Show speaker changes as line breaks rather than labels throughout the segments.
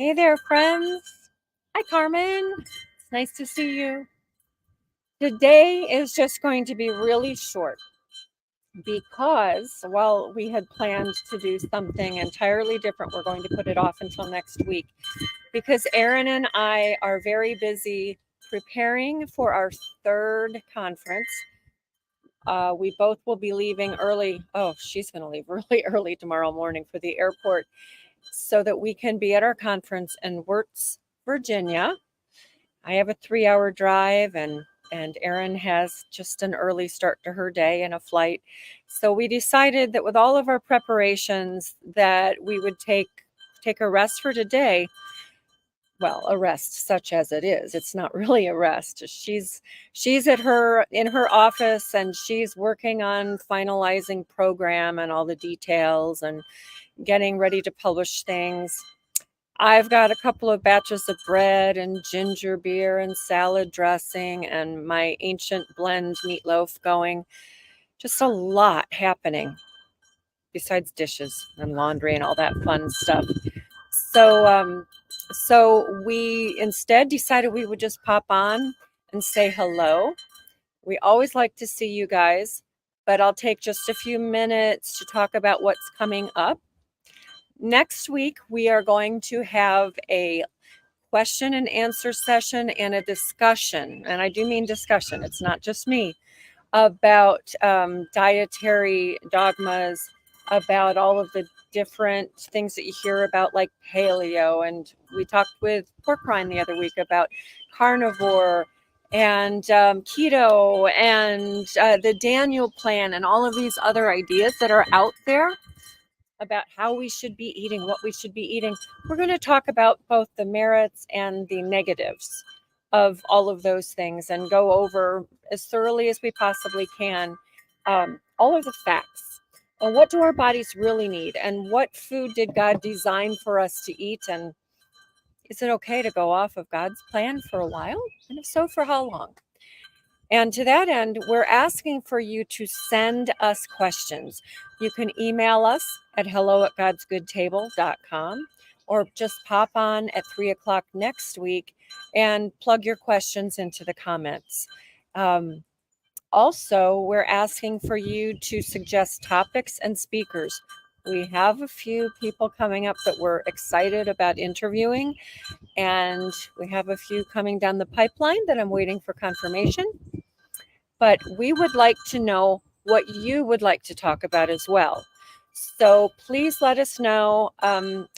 Hey there, friends. Hi, Carmen. It's nice to see you. Today is just going to be really short because, well, we had planned to do something entirely different. We're going to put it off until next week because Erin and I are very busy preparing for our third conference. We both will be leaving early. Oh, she's going to leave really early tomorrow morning for the airport so that we can be at our conference in Wirtz, Virginia. I have a 3-hour drive, and Erin has just an early start to her day and a flight. So we decided that with all of our preparations that we would take a rest for today. Well, a rest such as it is. It's not really a rest. She's in her office, and she's working on finalizing program and all the details and getting ready to publish things. I've got a couple of batches of bread and ginger beer and salad dressing and my ancient blend meatloaf going. Just a lot happening besides dishes and laundry and all that fun stuff. So we instead decided we would just pop on and say hello. We always like to see you guys, but I'll take just a few minutes to talk about what's coming up. Next week, we are going to have a question and answer session and a discussion, and I do mean discussion, it's not just me, about dietary dogmas, about all of the different things that you hear about, like paleo. And we talked with Pork Rind the other week about carnivore and keto and the Daniel plan and all of these other ideas that are out there about how we should be eating, what we should be eating. We're going to talk about both the merits and the negatives of all of those things and go over as thoroughly as we possibly can all of the facts. And what do our bodies really need? And what food did God design for us to eat? And is it okay to go off of God's plan for a while? And if so, for how long? And to that end, we're asking for you to send us questions. You can email us at hello@godsgoodtable.com or just pop on at 3 o'clock next week and plug your questions into the comments. Also, we're asking for you to suggest topics and speakers. We have a few people coming up that we're excited about interviewing, and we have a few coming down the pipeline that I'm waiting for confirmation. But we would like to know what you would like to talk about as well. So please let us know.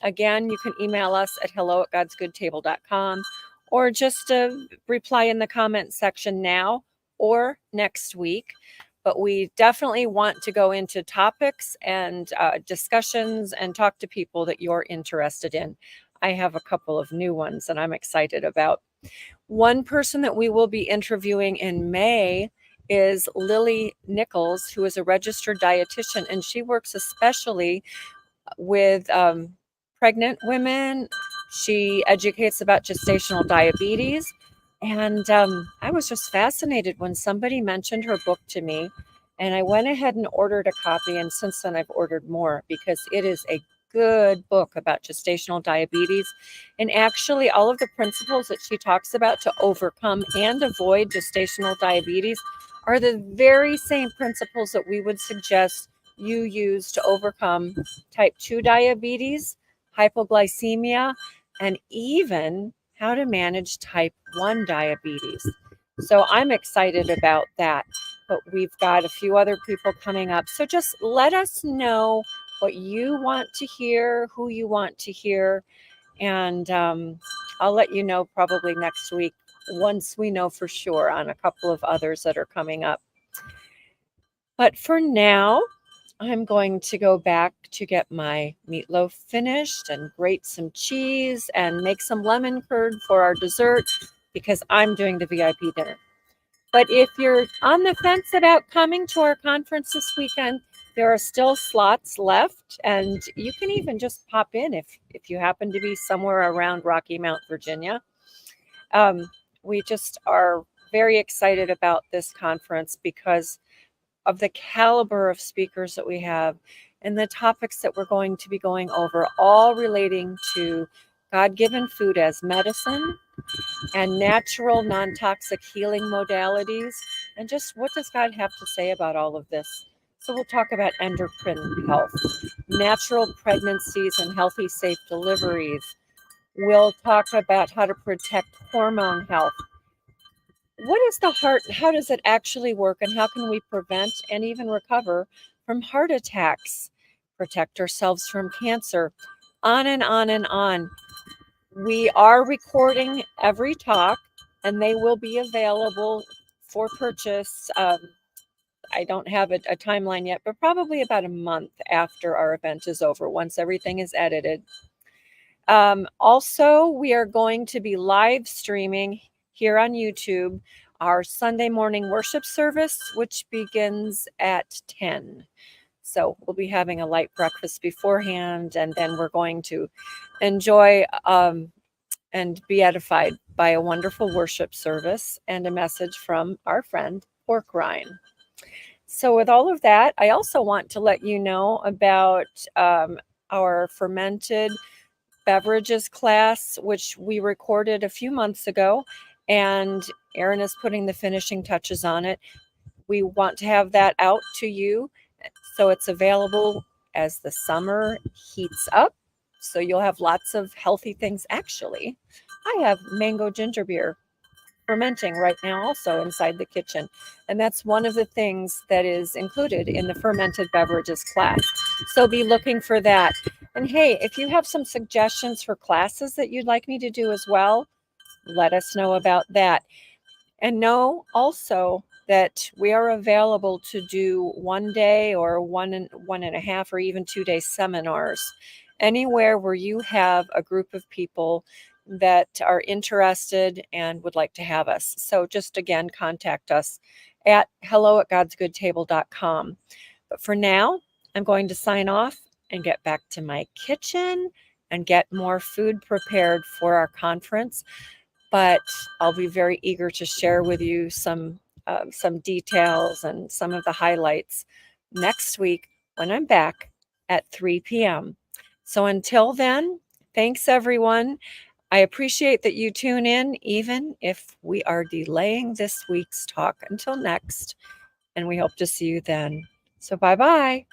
Again, you can email us at hello@godsgoodtable.com or just reply in the comment section now or next week. But we definitely want to go into topics and discussions and talk to people that you're interested in. I have a couple of new ones that I'm excited about. One person that we will be interviewing in May is Lily Nichols, who is a registered dietitian, and she works especially with pregnant women. She educates about gestational diabetes. And I was just fascinated when somebody mentioned her book to me, and I went ahead and ordered a copy. And since then, I've ordered more because it is a good book about gestational diabetes. And actually, all of the principles that she talks about to overcome and avoid gestational diabetes are the very same principles that we would suggest you use to overcome type 2 diabetes, hypoglycemia, and even how to manage type 1 diabetes. So I'm excited about that. But we've got a few other people coming up. So just let us know what you want to hear, who you want to hear, and I'll let you know probably next week once we know for sure on a couple of others that are coming up. But for now, I'm going to go back to get my meatloaf finished and grate some cheese and make some lemon curd for our dessert because I'm doing the VIP dinner. But if you're on the fence about coming to our conference this weekend, there are still slots left, and you can even just pop in if you happen to be somewhere around Rocky Mount, Virginia. We just are very excited about this conference because of the caliber of speakers that we have and the topics that we're going to be going over, all relating to God-given food as medicine, and natural non-toxic healing modalities. And just what does God have to say about all of this? So we'll talk about endocrine health, natural pregnancies and healthy, safe deliveries. We'll talk about how to protect hormone health. What is the heart? How does it actually work? And how can we prevent and even recover from heart attacks? Protect ourselves from cancer? On and on and on. We are recording every talk, and they will be available for purchase. I don't have a timeline yet, but probably about a month after our event is over, once everything is edited. Also, we are going to be live streaming here on YouTube our Sunday morning worship service, which begins at 10. So we'll be having a light breakfast beforehand, and then we're going to enjoy and be edified by a wonderful worship service and a message from our friend Pork Rind. So with all of that, I also want to let you know about our fermented beverages class, which we recorded a few months ago, and Erin is putting the finishing touches on it. We want to have that out to you so it's available as the summer heats up. So you'll have lots of healthy things. Actually, I have mango ginger beer fermenting right now also inside the kitchen. And that's one of the things that is included in the fermented beverages class. So be looking for that. And hey, if you have some suggestions for classes that you'd like me to do as well, let us know about that. And know also that we are available to do 1 day or one and a half or even 2 day seminars anywhere where you have a group of people that are interested and would like to have us. So just again, contact us at hello@godsgoodtable.com. But for now, I'm going to sign off and get back to my kitchen and get more food prepared for our conference. But I'll be very eager to share with you some details and some of the highlights next week when I'm back at 3 p.m. So until then, thanks everyone. I appreciate that you tune in, even if we are delaying this week's talk until next, and we hope to see you then. So bye-bye.